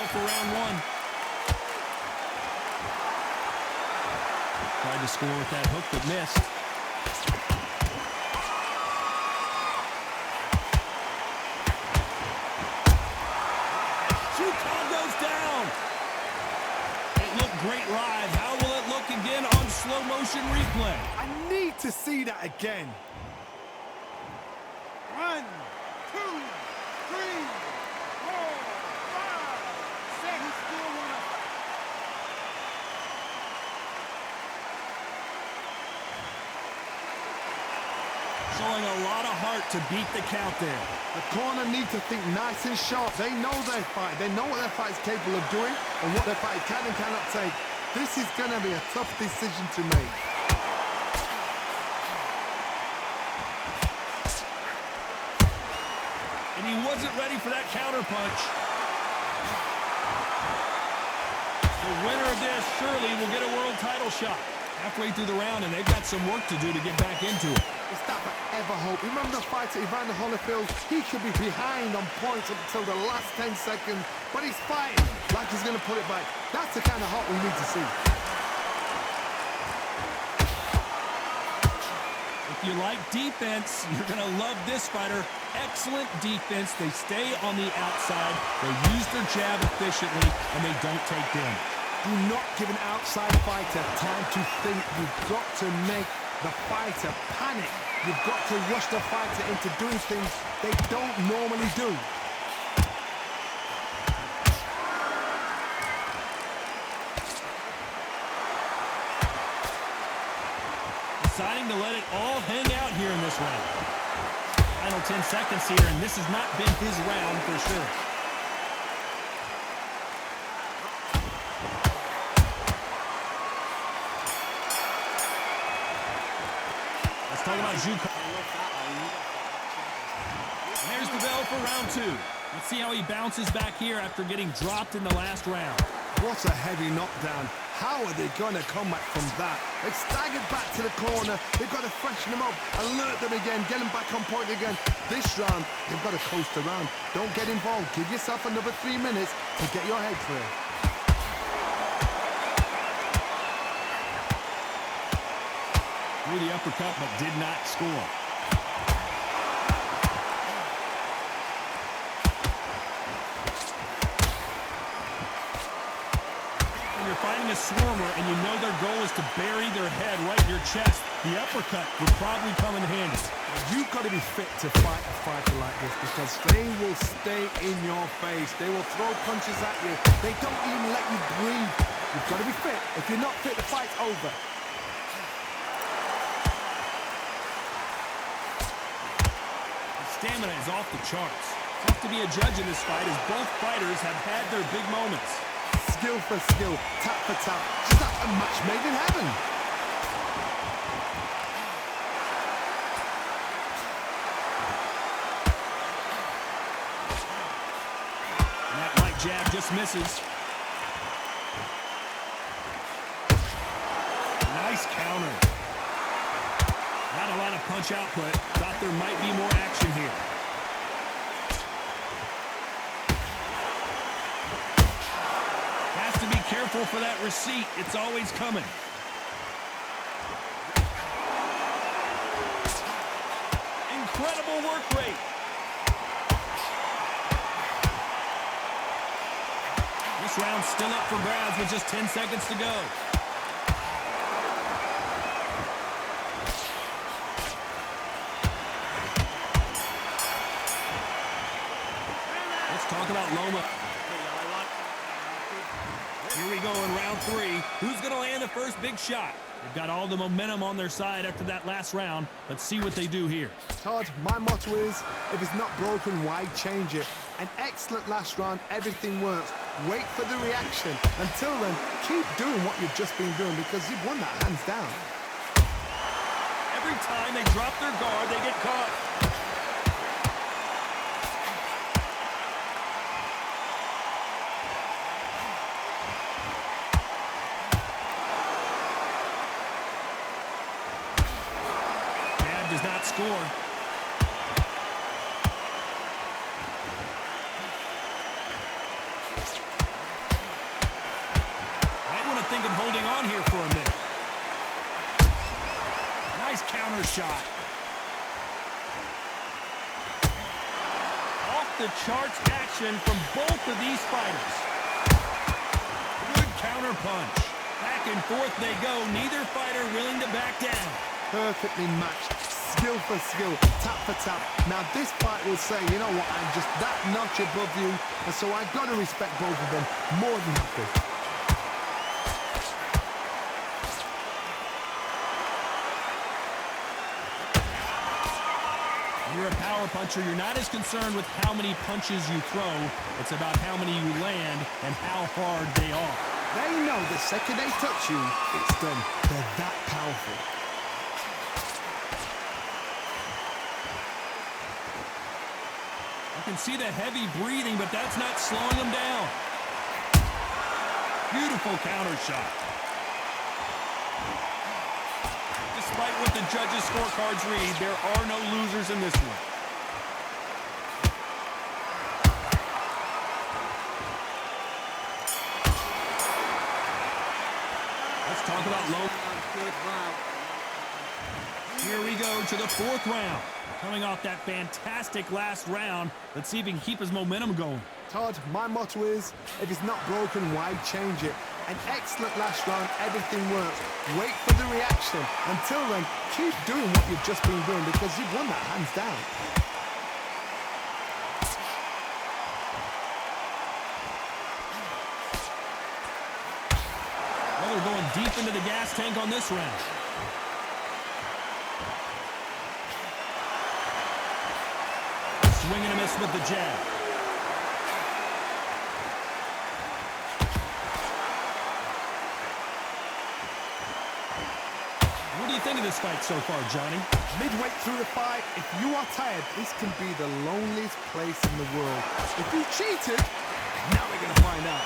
bell for round one. Tried to score with that hook, but missed. Goes down. It looked great live. How will it look again on slow motion replay? I need to see that again. 1, 2, 3, 4, 5, 6. Still one. Showing a lot of heart to beat the count there. The corner need to think nice and sharp. They know their fight. They know what their fight is capable of doing and what their fight can and cannot take. This is going to be a tough decision to make. And he wasn't ready for that counter punch. The winner of this surely will get a world title shot. Halfway through the round, and they've got some work to do to get back into it. It's that forever hope. Remember the fighter Evander Holyfield? He should be behind on points up until the last 10 seconds, but he's fighting like he's going to put it back. That's the kind of hope we need to see. If you like defense, you're going to love this fighter. Excellent defense. They stay on the outside. They use their jab efficiently, and they don't take damage. Do not give an outside fighter time to think. You've got to make the fighter panic. You've got to rush the fighter into doing things they don't normally do. Deciding to let it all hang out here in this round. Final 10 seconds here, and this has not been his round for sure. Talking about Juco. There's the bell for round two. Let's see how he bounces back here after getting dropped in the last round. What a heavy knockdown. How are they going to come back from that? They've staggered back to the corner. They've got to freshen them up, alert them again, get them back on point again. This round, they've got to coast around. Don't get involved. Give yourself another 3 minutes to get your head clear. Threw the uppercut, but did not score. When you're fighting a swarmer and you know their goal is to bury their head right in your chest, the uppercut would probably come in handy. You've got to be fit to fight a fighter like this because they will stay in your face. They will throw punches at you. They don't even let you breathe. You've got to be fit. If you're not fit, the fight's over. Stamina is off the charts. Tough to be a judge in this fight as both fighters have had their big moments. Skill for skill, tap for tap. Just like a match made in heaven. And that light jab just misses. Nice counter. Not a lot of punch output. Thought there might be more action here. Has to be careful for that receipt. It's always coming. Incredible work rate. This round's still up for grabs with just 10 seconds to go. Talk about Loma. Here we go in round three. Who's going to land the first big shot? They've got all the momentum on their side after that last round. Let's see what they do here. Todd, my motto is, if it's not broken, why change it? An excellent last round. Everything works. Wait for the reaction. Until then, keep doing what you've just been doing because you've won that hands down. Every time they drop their guard, they get caught. Does not score. even holding on here for a minute. Nice counter shot. Off the charts action from both of these fighters. Good counter punch. Back and forth they go. Neither fighter willing to back down. Perfectly matched. Skill for skill, tap for tap. Now this fight will say, you know what, I'm just that notch above you, and so I've got to respect both of them more than happy. You're a power puncher. You're not as concerned with how many punches you throw. It's about how many you land and how hard they are. They know the second they touch you, it's done. They're that powerful. You can see the heavy breathing, but that's not slowing them down. Beautiful counter shot. Despite what the judges' scorecards read, there are no losers in this one. Let's talk about low. Here we go to the fourth round. Coming off that fantastic last round, let's see if he can keep his momentum going. Todd, my motto is, if it's not broken, why change it? An excellent last round, everything works. Wait for the reaction. Until then, keep doing what you've just been doing because you've won that hands down. Well, they're going deep into the gas tank on this round. Swing and a miss with the jab. What do you think of this fight so far, Johnny? Midway through the fight, if you are tired, this can be the loneliest place in the world. If you cheated, now we're going to find out.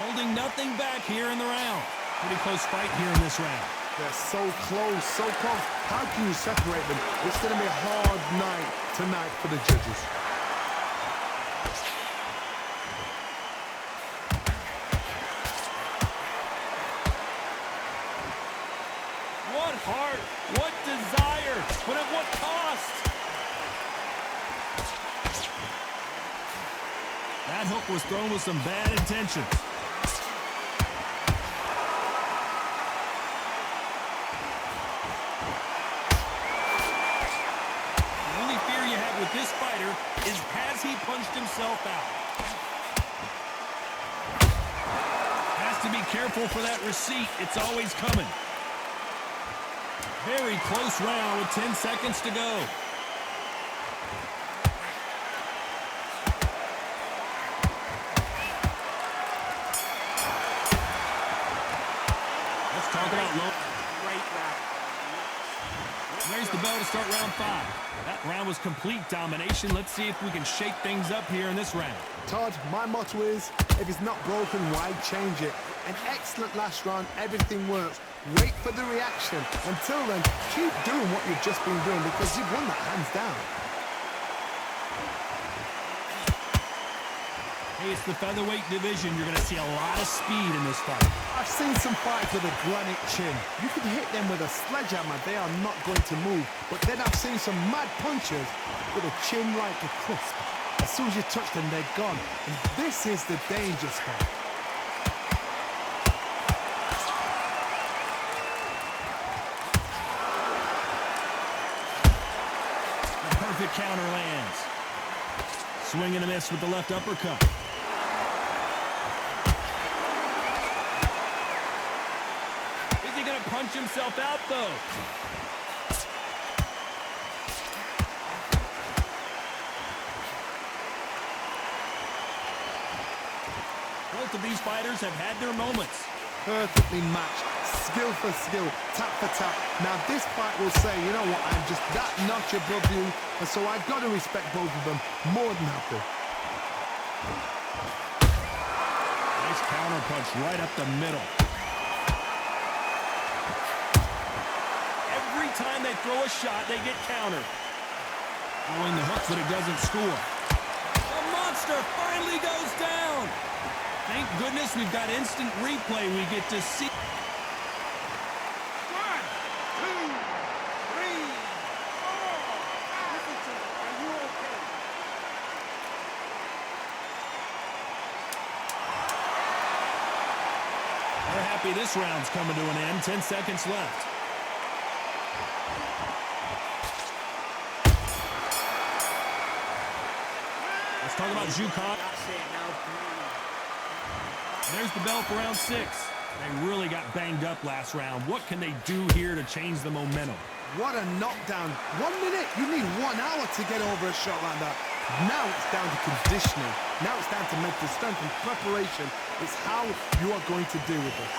Holding nothing back here in the round. Pretty close fight here in this round. They're so close, so close. How can you separate them? It's going to be a hard night tonight for the judges. What heart, what desire, but at what cost? That hook was thrown with some bad intentions. With this fighter is, has he punched himself out? Has to be careful for that receipt. It's always coming. Very close round with 10 seconds to go. Let's talk about low. There's the bell to start round 5. That round was complete domination. Let's see if we can shake things up here in this round. Todd, my motto is, if it's not broken, why change it? An excellent last round, everything works. Wait for the reaction. Until then, keep doing what you've just been doing because you've won that hands down. Hey, it's the featherweight division. You're going to see a lot of speed in this fight. I've seen some fights with a granite chin. You can hit them with a sledgehammer, they are not going to move. But then I've seen some mad punchers with a chin like a crisp. As soon as you touch them, they're gone. And this is the danger spot. The perfect counter lands. Swing and a miss with the left uppercut. Punch himself out, though. Both of these fighters have had their moments. Perfectly matched. Skill for skill, tap for tap. Now this fight will say, you know what, I'm just that notch above you, and so I've got to respect both of them more than happy. Nice counter punch right up the middle. Time they throw a shot, they get countered. Throwing the hook, but it doesn't score. A monster finally goes down. Thank goodness we've got instant replay. We get to see. 1, 2, 3, 4. Listen to me. Are you okay? They're happy this round's coming to an end. 10 seconds left. Let's talk about Zhukov. There's the bell for round 6. They really got banged up last round. What can they do here to change the momentum? What a knockdown. 1 minute, you need 1 hour to get over a shot like that. Now it's down to conditioning. Now it's down to mental strength and preparation. It's how you are going to deal with this.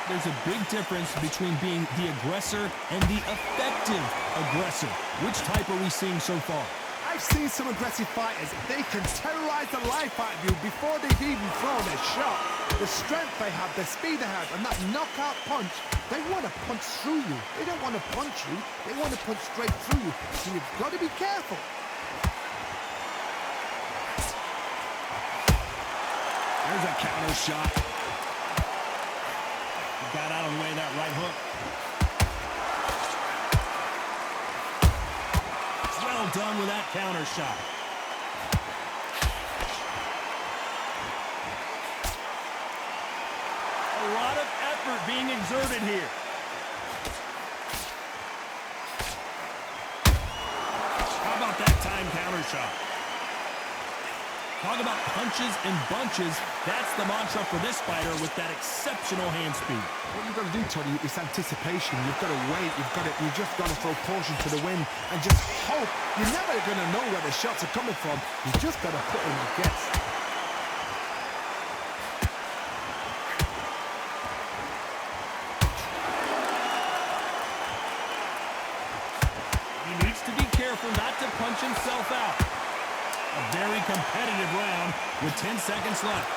There's a big difference between being the aggressor and the effective aggressor. Which type are we seeing so far? I've seen some aggressive fighters. They can terrorize the life out of you before they've even thrown a shot. The strength they have, the speed they have, and that knockout punch, they want to punch through you. They don't want to punch you. They want to punch straight through you. So you've got to be careful. There's a counter shot. Got out of the way of that right hook. Well done with that counter shot. A lot of effort being exerted here. How about that time counter shot? Talk about punches and bunches. That's the mantra for this fighter with that exceptional hand speed. What you've got to do, Tony, is anticipation. You've got to wait. You've just got to throw caution to the wind and just hope. You're never going to know where the shots are coming from. You just got to put in a guess. He needs to be careful not to punch himself out. A very competitive round with 10 seconds left.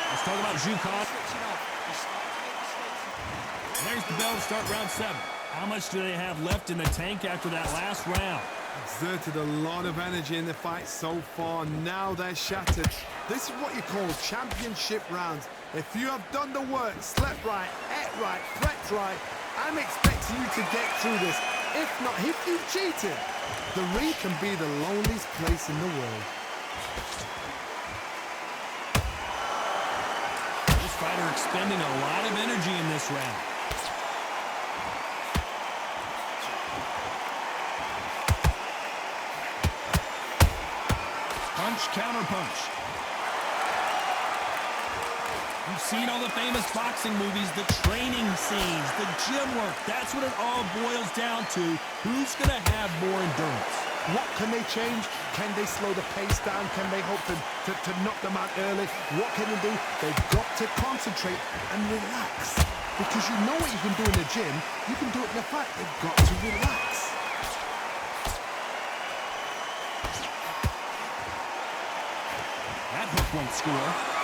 Let's talk about Zhukov. There's the bell to start round 7. How much do they have left in the tank after that last round? Exerted a lot of energy in the fight so far. Now they're shattered. This is what you call championship rounds. If you have done the work, slept right, ate right, prepped right, I'm expecting you to get through this. If not, if you've cheated, the ring can be the loneliest place in the world. This fighter expending a lot of energy in this round. Punch, counter punch. You've seen all the famous boxing movies, the training scenes, the gym work. That's what it all boils down to. Who's going to have more endurance? What can they change? Can they slow the pace down? Can they hope to knock them out early? What can they do? They've got to concentrate and relax. Because you know what you can do in the gym, you can do it in the fight. They've got to relax. That hook won't score.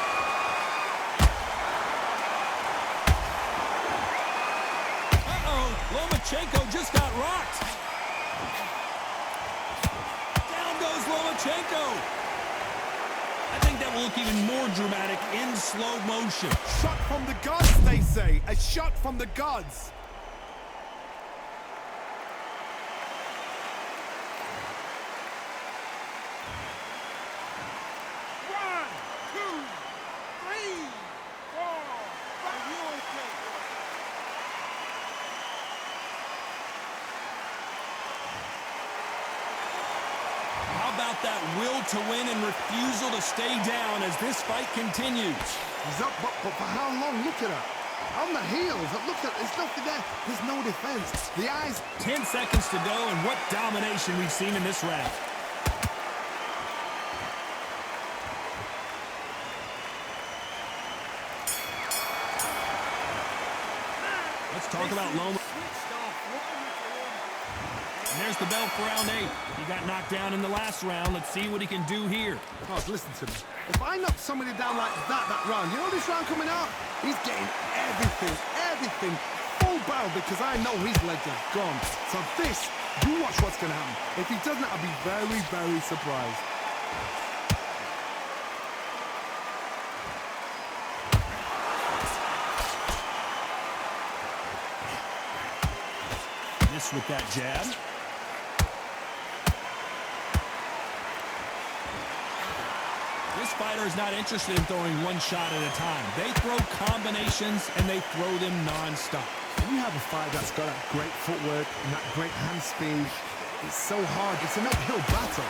Lomachenko just got rocked. Down goes Lomachenko. I think that will look even more dramatic in slow motion. Shot from the gods, they say. A shot from the gods. About that will to win and refusal to stay down as this fight continues. He's up, but for how long? Look at that. On the heels. Look at, there's nothing there. There's no defense. The eyes. 10 seconds to go, and what domination we've seen in this round. Let's talk about Loma. And there's the bell for round 8. He got knocked down in the last round. Let's see what he can do here. Oh, listen to me. If I knock somebody down like that round, you know this round coming up? He's getting everything full barrel because I know his legs are gone. So this, you watch what's going to happen. If he doesn't, I'll be very, very surprised. This with that jab. This fighter is not interested in throwing one shot at a time. They throw combinations, and they throw them non-stop. When you have a fight that's got that great footwork and that great hand speed, it's so hard. It's an uphill battle.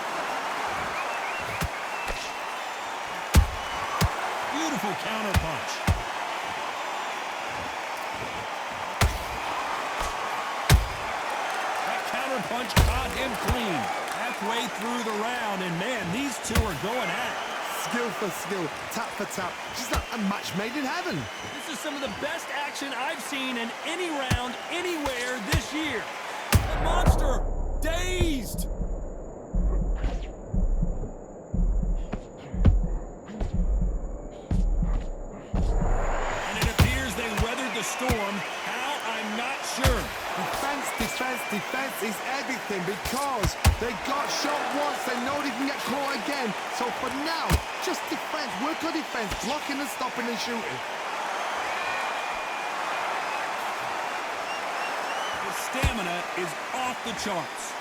Beautiful counter punch. That counter punch caught him clean. Halfway through the round, and man, these two are going at it. Skill for skill, tap for tap. Just like a match made in heaven. This is some of the best action I've seen in any round, anywhere this year. The monster, dazed. And it appears they weathered the storm. How, I'm not sure. Defense is everything because they got shot once. They know they can get caught again. So for now, just defense, work on defense, blocking and stopping and shooting. His stamina is off the charts.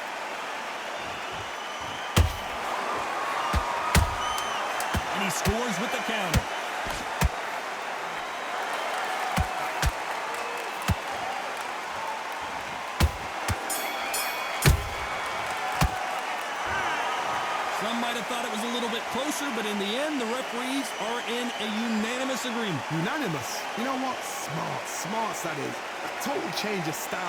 And he scores with the counter. Some might have thought it was a little bit closer, but in the end, the referees are in a unanimous agreement. Unanimous. You know what? Smart that is. A total change of style.